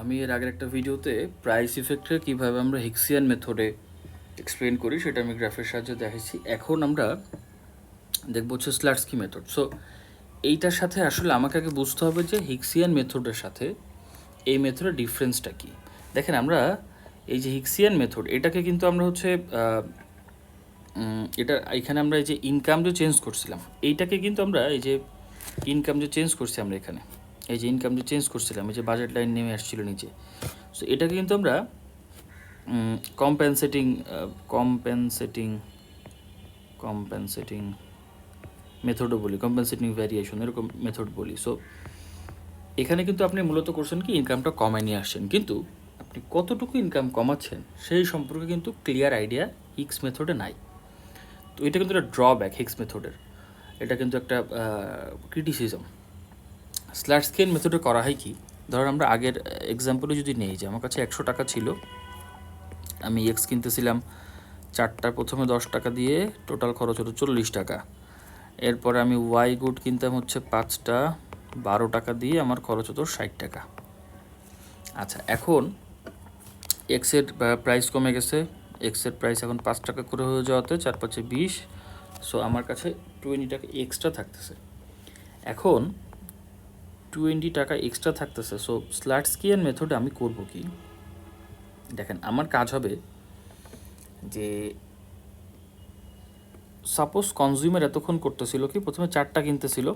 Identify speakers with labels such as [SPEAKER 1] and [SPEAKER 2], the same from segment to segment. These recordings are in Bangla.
[SPEAKER 1] আমি এর আগের একটা ভিডিওতে প্রাইস ইফেক্টে কীভাবে আমরা হিক্সিয়ান মেথডে এক্সপ্লেন করি সেটা আমি গ্রাফের সাহায্যে দেখাইছি। এখন আমরা দেখব হচ্ছে স্ল্যাটস্কি মেথড। সো এইটার সাথে আসলে আমাকে আগে বুঝতে হবে যে হিক্সিয়ান মেথডের সাথে এই মেথডের ডিফারেন্সটা কী। দেখেন, আমরা এই যে হিক্সিয়ান মেথড এটাকে কিন্তু আমরা হচ্ছে এটা এখানে আমরা এই যে ইনকাম যে চেঞ্জ করছিলাম এইটাকে কিন্তু আমরা এই যে ইনকাম যে চেঞ্জ করছি আমরা এখানে এই যে ইনকাম যে চেঞ্জ করছিলাম এই যে বাজেট লাইন নেমে আসছিল নিচে। সো এটাকে কিন্তু আমরা কম্পেনসেটিং কম্পেনসেটিং কম্পেনসেটিং মেথডও বলি, কম্পেনসেটিং ভ্যারিয়েশন এরকম মেথড বলি। সো এখানে কিন্তু আপনি মূলত করছেন কি ইনকামটা কমায় নিয়ে আসছেন, কিন্তু আপনি কতটুকু ইনকাম কমাচ্ছেন সেই সম্পর্কে কিন্তু ক্লিয়ার আইডিয়া হিক্স মেথডে নাই। তো এটা কিন্তু একটা ড্রব্যাক হিক্স মেথডের, এটা কিন্তু একটা ক্রিটিসিজম। স্ল্যাটস্কি মেথডে করা হয় কি, ধরুন আমরা আগের এক্সাম্পলে যদি নেই যে আমার কাছে 100 টাকা ছিল, আমি এক্স কিনতেছিলাম 4টা, প্রথমে 10 টাকা দিয়ে টোটাল খরচ হতো 40 টাকা। এরপরে আমি ওয়াই গুড কিনতাম হচ্ছে 5টা, 12 টাকা দিয়ে আমার খরচ হতো 60 টাকা। আচ্ছা, এখন এক্সের প্রাইস কমে গেছে, এক্সের প্রাইস এখন 5 টাকা করে হয়ে যাওয়াতে 4 5 20। সো আমার কাছে 20 টাকা এক্সট্রা থাকতেছে। এখন 20 টাকা এক্সট্রা থাকতেছে। সো স্ল্যাটস্কিয়ান মেথডে আমি করব কি, দেখেন আমার কাজ হবে যে সাপোজ কনজিউমার এতক্ষণ করতেছিল কি, প্রথমে 4টা কিনতেছিল,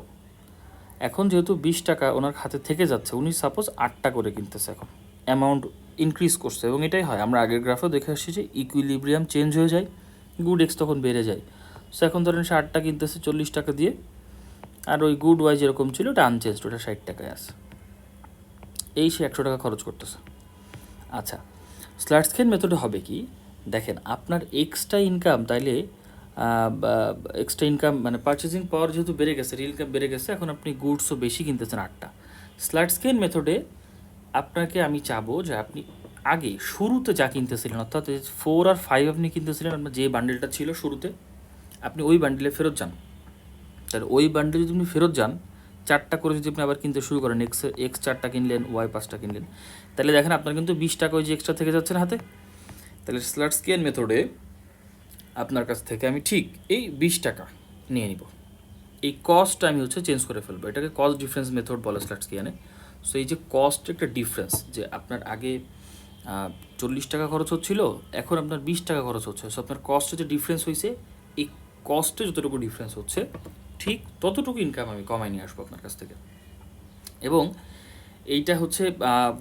[SPEAKER 1] এখন যেহেতু 20 টাকা ওনার হাতে থেকে যাচ্ছে, উনি সাপোজ 8টা করে কিনতেছে, এখন অ্যামাউন্ট ইনক্রিজ করছে। এবং এটাই হয়, আমরা আগের গ্রাফেও দেখে আসছি যে ইকুইলিব্রিয়াম চেঞ্জ হয়ে যায়, গুড এক্স তখন বেড়ে যায়। সো এখন ধরেন সে 8টা কিনতেছে 40 টাকা দিয়ে, আর ওই গুড ওয়াই যেরকম ছিল ওটা আনচেঞ্জ, ওটা 60 টাকায় আছে, এই সে 100 টাকা খরচ করতেছে। আচ্ছা, স্ল্যাটস্কিয়ান মেথডে হবে কি, দেখেন আপনার এক্সট্রা ইনকাম, তাইলে এক্সট্রা ইনকাম মানে পারচেজিং পাওয়ার যেহেতু বেড়ে গেছে, রিল ইনকাম বেড়ে গেছে, এখন আপনি গুডসও বেশি কিনতেছেন 8টা। স্ল্যাটস্কিয়ান মেথডে আপনাকে আমি চাবো যে আপনি আগে শুরুতে যা কিনতেছিলেন, অর্থাৎ 4 আর 5 আপনি কিনতেছিলেন, আপনার যে বান্ডেলটা ছিল শুরুতে, আপনি ওই বান্ডেলে ফেরত যান। তাহলে ওই বান্ডেলে যদি আপনি ফেরত যান, 4টা করে যদি আপনি আবার কিনতে শুরু করেন, এক্স 4টা কিনলেন, ওয়াই 5টা কিনলেন, তাহলে দেখেন আপনার কিন্তু 20 টাকা ওই যে এক্সট্রা থেকে যাচ্ছে না হাতে। তাহলে স্ল্যাটস্কিয়ান মেথডে আপনার কাছ থেকে আমি ঠিক এই 20 টাকা নিয়ে নিব, এই কস্টটা আমি হচ্ছে চেঞ্জ করে ফেলবো, এটাকে কস্ট ডিফারেন্স মেথড বলে স্ল্যাটস্কিয়ানে। সো এই যে কস্ট একটা ডিফারেন্স, যে আপনার আগে 40 টাকা খরচ হচ্ছিল, এখন আপনার 20 টাকা খরচ হচ্ছে, সো আপনার কস্টে যে ডিফারেন্স হয়েছে, এই কস্টে যতটুকু ডিফারেন্স হচ্ছে ঠিক ততটুকু ইনকাম আমি কমাই নিয়ে আসবো আপনার কাছ থেকে। এবং এইটা হচ্ছে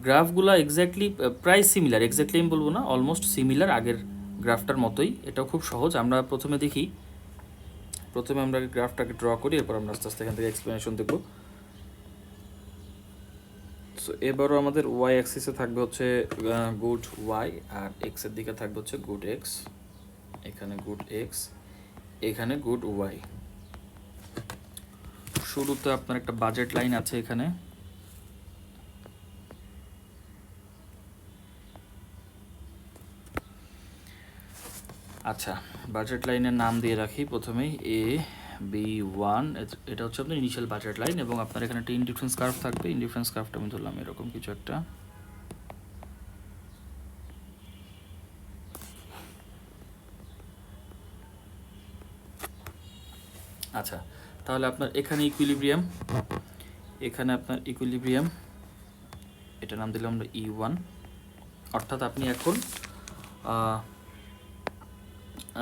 [SPEAKER 1] গ্রাফগুলো এক্স্যাক্টলি প্রায় সিমিলার, এক্স্যাক্টলি আমি বলবো না, অলমোস্ট সিমিলার আগের গ্রাফটার মতোই। এটাও খুব সহজ। আমরা প্রথমে দেখি, প্রথমে আমরা গ্রাফটাকে ড্র করি, এরপর আমরা আস্তে আস্তে এখান থেকে এক্সপ্লেনেশন দেখব। সো এবারও আমাদের ওয়াই অ্যাক্সিসে থাকবে হচ্ছে গুড ওয়াই, আর এক্সের দিকে থাকবে হচ্ছে গুড এক্স। এখানে গুড এক্স, এখানে গুড ওয়াই। শুরুতে আপনার একটা বাজেট লাইন আছে এখানে, আচ্ছা বাজেট লাইনের নাম দিয়ে রাখি প্রথমেই AB1। এটা হচ্ছে আপনার ইনিশিয়াল বাজেট লাইন, এবং আপনার এখানে একটা ইনডিফারেন্স কার্ভ থাকবে। ইনডিফারেন্স কার্ভটা আমি ধরলাম এরকম কিছু একটা। আচ্ছা, তাহলে আপনার এখানে ইকুইলিব্রিয়াম, এখানে আপনার ইকুইলিব্রিয়াম, এটা নাম দিলাম আমরা E1। অর্থাৎ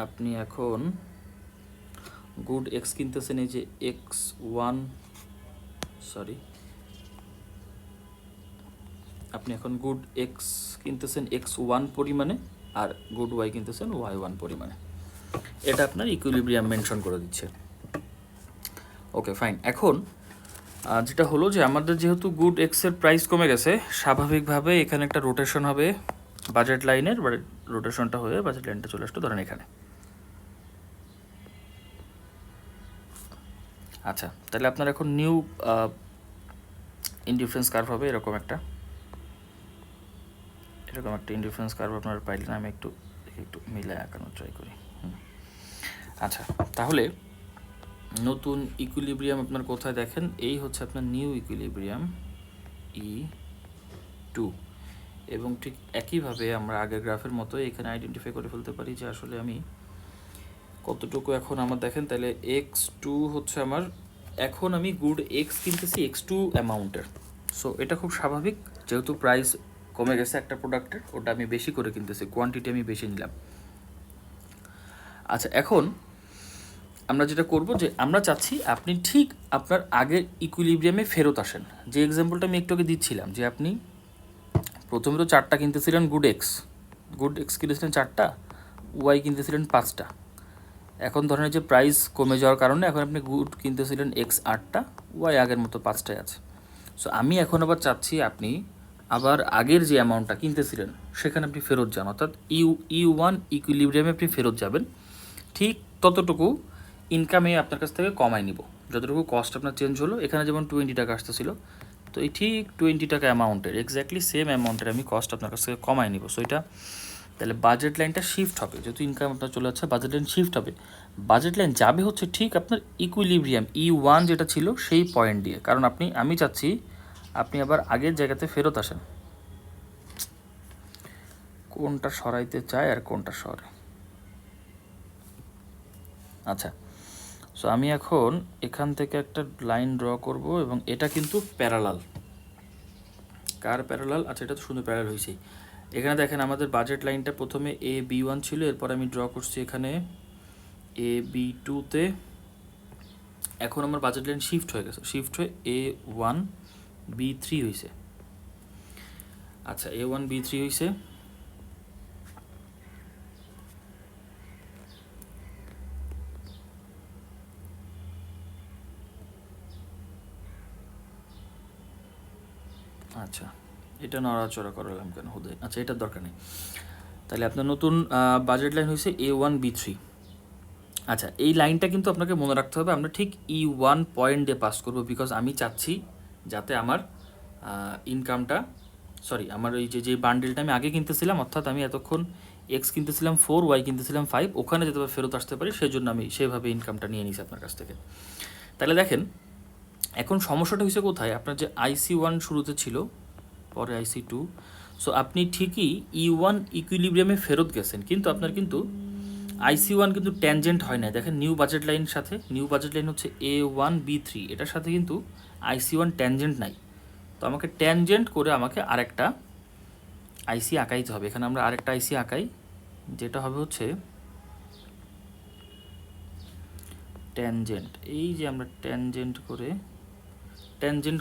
[SPEAKER 1] আপনি এখন গুড এক্স কিনতেছেন এই যে X1, সরি, আপনি এখন গুড এক্স কিনতেছেন X1 পরিমাণে, আর গুড ওয়াই কিনতেছেন Y1 পরিমাণে। এটা আপনার ইকুইলিব্রিয়াম মেনশন করে দিচ্ছে। Okay fine. এখন যেটা হলো যে আমাদের যেহেতু গুড এক্সের প্রাইস কমে গেছে, স্বাভাবিকভাবে এখানে একটা রোটেশন হবে বাজেট লাইনের, রোটেশনটা হয়ে বাজেট লাইনটা চলে আসতো ধরেন এখানে। আচ্ছা, তাহলে আপনার এখন নিউ ইনডিফারেন্স কার্ভ হবে এরকম একটা ইনডিফারেন্স কার্ভ আপনারা পাইলেন। আমি একটু মিলায় আঁকানোর ট্রাই করি। আচ্ছা, তাহলে নতুন ইকুইলিব্রিয়াম আপনার কোথায় দেখেন, এই হচ্ছে আপনার নিউ ইকুইলিব্রিয়াম E2। এবং ঠিক একইভাবে আমরা আগের গ্রাফের মতো এখানে আইডেন্টিফাই করে ফেলতে পারি যে আসলে আমি কতটুকু এখন আমার দেখেন, তাহলে x2 হচ্ছে আমার, এখন আমি গুড x কিনতেছি x2 অ্যামাউন্টের। সো এটা খুব স্বাভাবিক, যেহেতু প্রাইস কমে গেছে একটা প্রোডাক্টের, ওটা আমি বেশি করে কিনতেছি, কোয়ান্টিটি আমি বেশি নিলাম। আচ্ছা, এখন আমরা যেটা করব যে আমরা চাচ্ছি আপনি ঠিক আপনার আগের ইকুইলিব্রিয়ামে ফেরত আসেন। যে এক্সাম্পলটা আমি একটু আগে দিচ্ছিলাম, যে আপনি প্রথমে তো 4টা কিনতেছিলেন গুড এক্স কিনতেছিলেন 4টা, ওয়াই কিনতেছিলেন 5টা। এখন ধরেন যে প্রাইস কমে যাওয়ার কারণে এখন আপনি গুড কিনতেছিলেন x 8টা, ওয়াই আগের মতো 5টাই আছে। সো আমি এখন আবার চাচ্ছি আপনি আবার আগের যে অ্যামাউন্টটা কিনতেছিলেন সেখানে আপনি ফেরত যান, অর্থাৎ ইউ1 ইকুইলিব্রিয়ামে আপনি ফেরত যাবেন। ঠিক ততটুকু ইনকামে আপনার কাছ থেকে কমাই নিব, যতটুকু কস্ট আপনার চেঞ্জ হলো। এখানে যেমন 20 টাকা আসতেছিল, তো এই ঠিক 20 টাকা অ্যামাউন্টের এক্স্যাক্টলি সেম অ্যামাউন্টের আমি কস্ট আপনার কাছ থেকে কমাই নিব। সো এটা তাহলে বাজেট লাইনটা শিফট হবে, যেহেতু ইনকাম আপনার চলে যাচ্ছে বাজেট লাইন শিফট হবে। বাজেট লাইন যাবে হচ্ছে ঠিক আপনার ইকুইলিব্রিয়াম E1 যেটা ছিল সেই পয়েন্ট দিয়ে, কারণ আমি চাচ্ছি আপনি আবার আগের জায়গাতে ফেরত আসেন। কোনটা সরাইতে চায় আর কোনটা সরে, আচ্ছা। সো আমি এখন এখান থেকে একটা লাইন ড্র করব এবং এটা কিন্তু প্যারালাল। কার প্যারালাল? আচ্ছা, এটা তো সুন্দর প্যারালাল হয়েছে। এখানে দেখেন আমাদের বাজেট লাইনটা প্রথমে AB1 ছিল, এরপর আমি ড্র করছি এখানে AB2-তে। এখন আমার বাজেট লাইন শিফট হয়ে গেছে, শিফট হয়ে A1 B3 হয়েছে। আচ্ছা, A1 B3 হয়েছে। আচ্ছা, এটা নড়াচড়া করালাম কেন হুদয়? আচ্ছা, এটার দরকার নেই। তাহলে আপনার নতুন বাজেট লাইন হয়েছে A1 B3। আচ্ছা, এই লাইনটা কিন্তু আপনাকে মনে রাখতে হবে, আমরা ঠিক E1 পয়েন্ট দিয়ে পাস করবো, বিকজ আমি চাচ্ছি যাতে আমার ইনকামটা, সরি, আমার এই যে বান্ডেলটা আমি আগে কিনতেছিলাম, অর্থাৎ আমি এতক্ষণ এক্স কিনতেছিলাম 4, ওয়াই কিনতেছিলাম 5, ওখানে যাতে ফেরত আসতে পারি, সেই জন্য আমি সেভাবে ইনকামটা নিয়ে নিয়েছি আপনার কাছ থেকে। তাহলে দেখেন এখন সমস্যাটা হয়েছে কোথায়, আপনার যে IC1 শুরুতে ছিল, পরে IC2। সো আপনি ঠিকই E1 ইকুইলিব্রিয়ামে ফেরত গেছেন, কিন্তু আপনার কিন্তু IC1 কিন্তু ট্যানজেন্ট হয় না। দেখেন নিউ বাজেট লাইন সাথে, নিউ বাজেট লাইন হচ্ছে A1 B3, এটার সাথে কিন্তু IC1 ট্যানজেন্ট নাই। তো আমাকে ট্যানজেন্ট করে আমাকে আরেকটা আইসি আঁকাইতে হবে। এখানে আমরা আরেকটা আইসি আঁকাই, যেটা হবে হচ্ছে ট্যানজেন্ট। এই যে আমরা ট্যানজেন্ট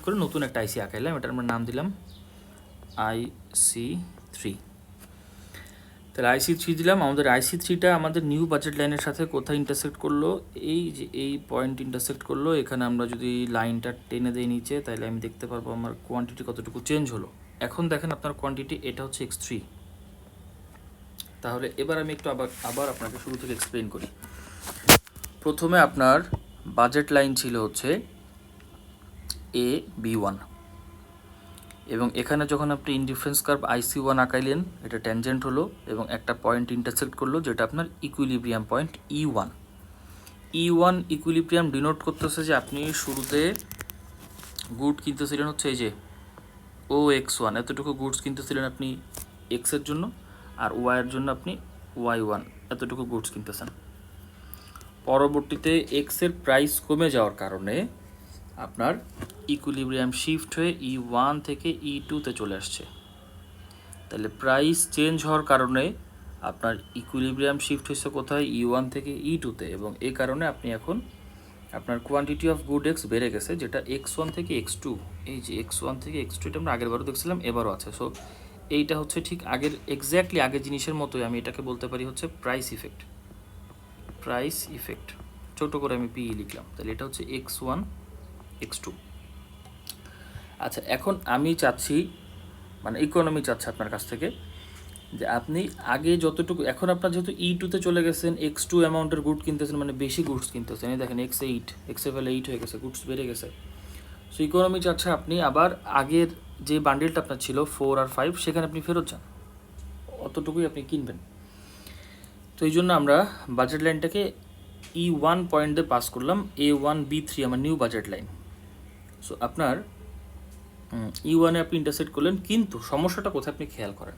[SPEAKER 1] করে নতুন একটা আইসি আঁকাইলাম, এটার আমরা নাম দিলাম IC3। তাহলে IC3 দিলাম। আমাদের IC3টা আমাদের নিউ বাজেট লাইনের সাথে কোথায় ইন্টারসেক্ট করলো, এই যে এই পয়েন্ট ইন্টারসেক্ট করলো। এখানে আমরা যদি লাইনটা টেনে দেই নিচে, তাহলে আমি দেখতে পারবো আমার কোয়ান্টিটি কতটুকু চেঞ্জ হলো। এখন দেখেন আপনার কোয়ান্টিটি এটা হচ্ছে X3। তাহলে এবার আমি একটু আবার আপনাকে শুরু থেকে এক্সপ্লেন করি। প্রথমে আপনার বাজেট লাইন ছিল হচ্ছে AB1, এবং এখানে যখন আপনি ইনডিফারেন্স কার্ভ IC1 আঁকাইলেন, এটা ট্যানজেন্ট হলো এবং একটা পয়েন্ট ইন্টারসেক্ট করলো, যেটা আপনার equilibrium point E1 equilibrium denote করতেছে যে আপনি শুরুতে গুড কিনতেছিলেন হচ্ছে এই যে OX1, এতটুকু গুডস কিনতেছিলেন আপনি এক্সের জন্য, আর ওয়াইয়ের জন্য আপনি Y1 এতটুকু গুডস কিনতেছেন। পরবর্তীতে এক্সের প্রাইস কমে যাওয়ার কারণে আপনার ইকুইলিব্রিয়াম শিফট হয়ে E1 থেকে E2-তে চলে আসছে। তাহলে প্রাইস চেঞ্জ হওয়ার কারণে আপনার ইকুইলিব্রিয়াম শিফট হয়েছে কোথায়, E1 থেকে E2-তে, এবং এই কারণে আপনি এখন আপনার কোয়ান্টিটি অফ গুড এক্স বেড়ে গেছে, যেটা X1 থেকে X2, এই যে X1 থেকে X2, এটা আমরা আগেরবারও দেখছিলাম, এবারও আছে। সো এইটা হচ্ছে ঠিক আগের এক্স্যাক্টলি আগের জিনিসের মতোই, আমি এটাকে বলতে পারি হচ্ছে প্রাইস ইফেক্ট। ছোটো করে আমি PE লিখলাম, তাহলে এটা হচ্ছে X1 X2। আচ্ছা, এখন আমি চাচ্ছি, মানে ইকোনমি চাচ্ছে আপনার কাছ থেকে, যে আপনি আগে যতটুকু, এখন আপনার যেহেতু E2-তে চলে গেছেন, X2 অ্যামাউন্টের গুড কিনতেছেন, মানে বেশি গুডস কিনতেছেন। এই দেখেন X8 হয়ে গেছে, গুডস বেড়ে গেছে। সো ইকোনমি চাচ্ছে আপনি আবার আগের যে বান্ডেলটা আপনার ছিল 4 আর 5, সেখানে আপনি ফেরত যান, অতটুকুই আপনি কিনবেন। তো এই জন্য আমরা বাজেট লাইনটাকে E1 পয়েন্টে পাস করলাম, A1 B3 আমার নিউ বাজেট লাইন। সো আপনার E1-এ আপনি ইন্টারসেক্ট করলেন, কিন্তু সমস্যাটা কোথায় আপনি খেয়াল করেন,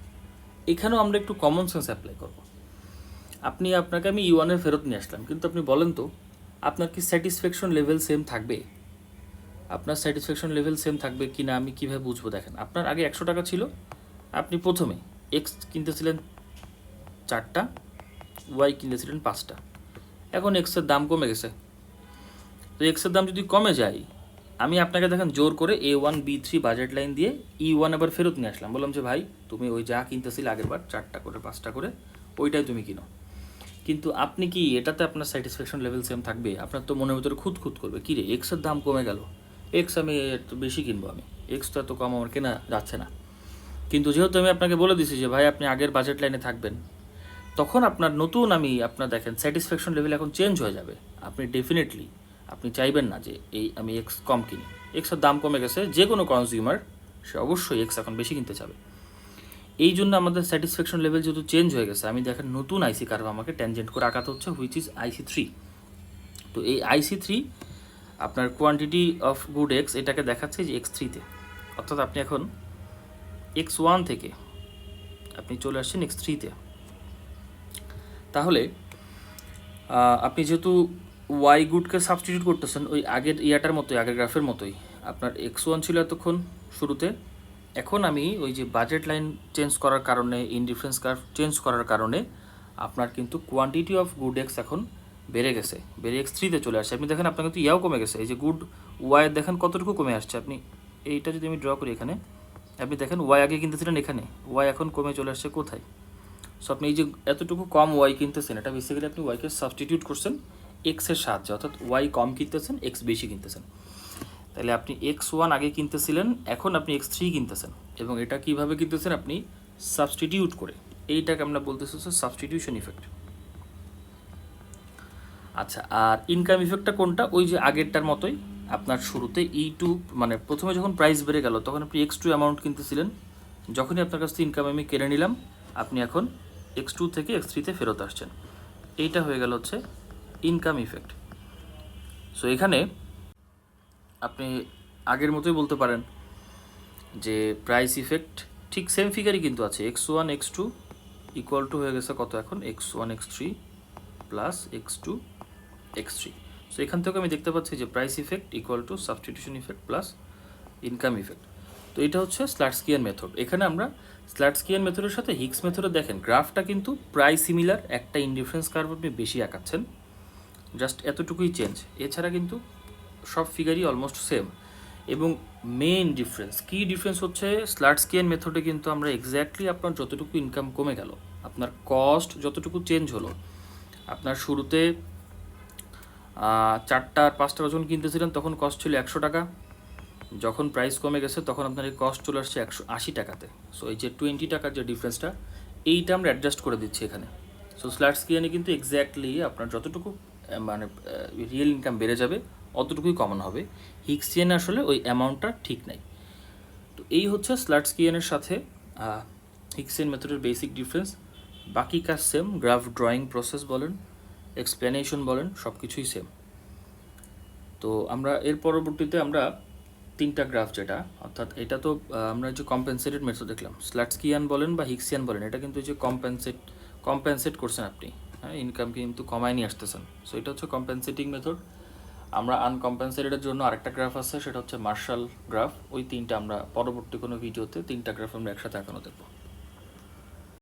[SPEAKER 1] এখানেও আমরা একটু কমন সেন্স অ্যাপ্লাই করব। আপনাকে আমি E1-এ ফেরত নিয়ে আসলাম, কিন্তু আপনি বলেন তো আপনার কি স্যাটিসফ্যাকশন লেভেল সেম থাকবে? আপনার স্যাটিসফ্যাকশন লেভেল সেম থাকবে কি না আমি কীভাবে বুঝবো? দেখেন, আপনার আগে 100 টাকা ছিল, আপনি প্রথমে এক্স কিনতেছিলেন 4টা, ওয়াই কিনতেছিলেন 5টা। এখন এক্সের দাম কমে গেছে, তো এক্সের দাম যদি কমে যায়, আমি আপনাকে দেখেন জোর করে A1B3 বাজেট লাইন দিয়ে E1 আবার ফেরত নিয়ে আসলাম, বললাম যে ভাই তুমি ওই যা কিনতেছিলে আগের বার 4টা করে 5টা করে, ওইটাই তুমি কিনো। কিন্তু আপনি কি এটাতে আপনার স্যাটিসফ্যাকশন লেভেল সেম থাকবে? আপনার তো মনের ভিতরে খুঁত করবে, কী রে এক্সের দাম কমে গেল, এক্স আমি একটু বেশি কিনবো, আমি এক্স তো এত কম আমার কেনা যাচ্ছে না। কিন্তু যেহেতু আমি আপনাকে বলে দিছি যে ভাই আপনি আগের বাজেট লাইনে থাকবেন, তখন আপনার নতুন আপনার দেখেন স্যাটিসফ্যাকশন লেভেল এখন চেঞ্জ হয়ে যাবে। আপনি ডেফিনেটলি আপনি চাইবেন না যে আমি এক্স কম কিনি, এক্সের দাম কমে গেছে, যে কোনো কনজিউমার সে অবশ্যই এক্স এখন বেশি কিনতে চাবে। এই জন্য আমাদের স্যাটিসফ্যাকশন লেভেল যেহেতু চেঞ্জ হয়ে গেছে, আমি দেখেন নতুন আইসি কার্ভ আমাকে ট্যানজেন্ট করে আঁকাতে হচ্ছে, হুইচ ইজ IC3। তো এই IC3 আপনার কোয়ান্টিটি অফ গুড এক্স এটাকে দেখাচ্ছে যে X3-তে, অর্থাৎ আপনি এখন X1 থেকে আপনি চলে আসছেন X3-তে। তাহলে আপনি যেহেতু ওয়াই গুডকে সাবস্টিটিউট করতেছেন ওই আগের ইয়াটার মতোই, আগের গ্রাফের মতোই, আপনার X1 ছিল এতক্ষণ শুরুতে, এখন আমি ওই যে বাজেট লাইন চেঞ্জ করার কারণে, ইনডিফারেন্স কার্ভ চেঞ্জ করার কারণে আপনার কিন্তু কোয়ান্টিটি অফ গুড এক্স এখন বেড়ে গেছে, বেড়ে X3-তে চলে আসছে। আপনি দেখেন আপনার কিন্তু ইয়াও কমে গেছে, এই যে গুড ওয়াই দেখেন কতটুকু কমে আসছে। আপনি এইটা যদি আমি ড্র করি এখানে, আপনি দেখেন ওয়াই আগে কিনতেছিলেন এখানে, ওয়াই এখন কমে চলে আসছে কোথায়? সো আপনি এই যে এতটুকু কম ওয়াই কিনতেছেন, এটা বেসিক্যালি আপনি ওয়াইকে সাবস্টিটিউট করছেন এক্সের সাহায্যে, অর্থাৎ ওয়াই কম কিনতেছেন, এক্স বেশি কিনতেছেন। তাহলে আপনি X1 আগে কিনতেছিলেন, এখন আপনি X3 কিনতেছেন, এবং এটা কিভাবে কিনতেছেন? আপনি সাবস্টিটিউট করে। এইটাকে আমরা বলতেছি হচ্ছে সাবস্টিটিউশন ইফেক্ট। আচ্ছা, আর ইনকাম ইফেক্টটা কোনটা? ওই যে আগেরটার মতোই, আপনার শুরুতে E2 মানে প্রথমে যখন প্রাইস বেড়ে গেল তখন আপনি X2 অ্যামাউন্ট কিনতেছিলেন, যখনই আপনার কাছ থেকে ইনকাম আমি কেড়ে নিলাম, আপনি এখন X2 থেকে X3-তে ফেরত আসছেন। এইটা হয়ে গেল হচ্ছে ইনকাম ইফেক্ট। সো এখানে আপনি আগের মতোই বলতে পারেন যে প্রাইস ইফেক্ট ঠিক সেম ফিগারই কিন্তু আছে, X1 X2 ইকুয়াল টু হয়ে গেছে কত এখন? X1 X3 plus X2 X3। So এখান থেকে আমি দেখতে পাচ্ছি যে price effect equal to substitution effect plus income effect. তো এটা হচ্ছে স্ল্যাটস্কিয়ান মেথড। এখানে আমরা স্ল্যাটস্কিয়ান মেথডের সাথে হিক্স মেথডে দেখেন গ্রাফটা কিন্তু প্রায় সিমিলার, একটা ইনডিফারেন্স কার্ভ আপনি বেশি আঁকাচ্ছেন, জাস্ট এতটুকুই চেঞ্জ, এছাড়া কিন্তু সব ফিগারই অলমোস্ট সেম। এবং মেইন ডিফারেন্স, কি ডিফারেন্স হচ্ছে স্ল্যাটস্কিয়ান মেথডে কিন্তু আমরা এক্স্যাক্টলি আপনার যতটুকু ইনকাম কমে গেল, আপনার কস্ট যতটুকু চেঞ্জ হলো, আপনার শুরুতে 4টা আর 5টা যখন কিনতেছিলেন তখন কস্ট ছিল 100 টাকা, যখন প্রাইস কমে গেছে তখন আপনার এই কস্ট চলে আসছে 180 টাকাতে। সো এই যে 20 টাকার যে ডিফারেন্সটা, এইটা আমরা অ্যাডজাস্ট করে দিচ্ছি এখানে। সো স্ল্যাটস্কিয়ানে কিন্তু এক্স্যাক্টলি আপনার যতটুকু মানে রিয়েল ইনকাম বেড়ে যাবে অতটুকুই কমন হবে। হিক্সিয়ানে আসলে ওই অ্যামাউন্টটা ঠিক নাই। তো এই হচ্ছে স্ল্যাটস্কিয়ানের সাথে হিক্সিয়ান মেথডের বেসিক ডিফারেন্স। বাকি কাজ সেম, গ্রাফ ড্রয়িং প্রসেস বলেন, এক্সপ্লেনেশন বলেন, সব কিছুই সেম। তো আমরা এর পরবর্তীতে আমরা 3টা গ্রাফ, যেটা অর্থাৎ এটা তো আমরা যে কম্পেনসেটেড মেথড দেখলাম, স্ল্যাটস্কিয়ান বলেন বা হিক্সিয়ান বলেন, এটা কিন্তু যে কম্পেনসেট করছেন আপনি, হ্যাঁ, ইনকাম কিন্তু কমায় নিয়ে আসতেছেন। সো এটা হচ্ছে কম্পেনসেটিং মেথড। আমরা আনকম্পেনসেটেডের জন্য আরেকটা গ্রাফ আছে, সেটা হচ্ছে মার্শাল গ্রাফ। ওই 3টা আমরা পরবর্তী কোনো ভিডিওতে 3টা গ্রাফ আমরা একসাথে আঁকানো দেখবো।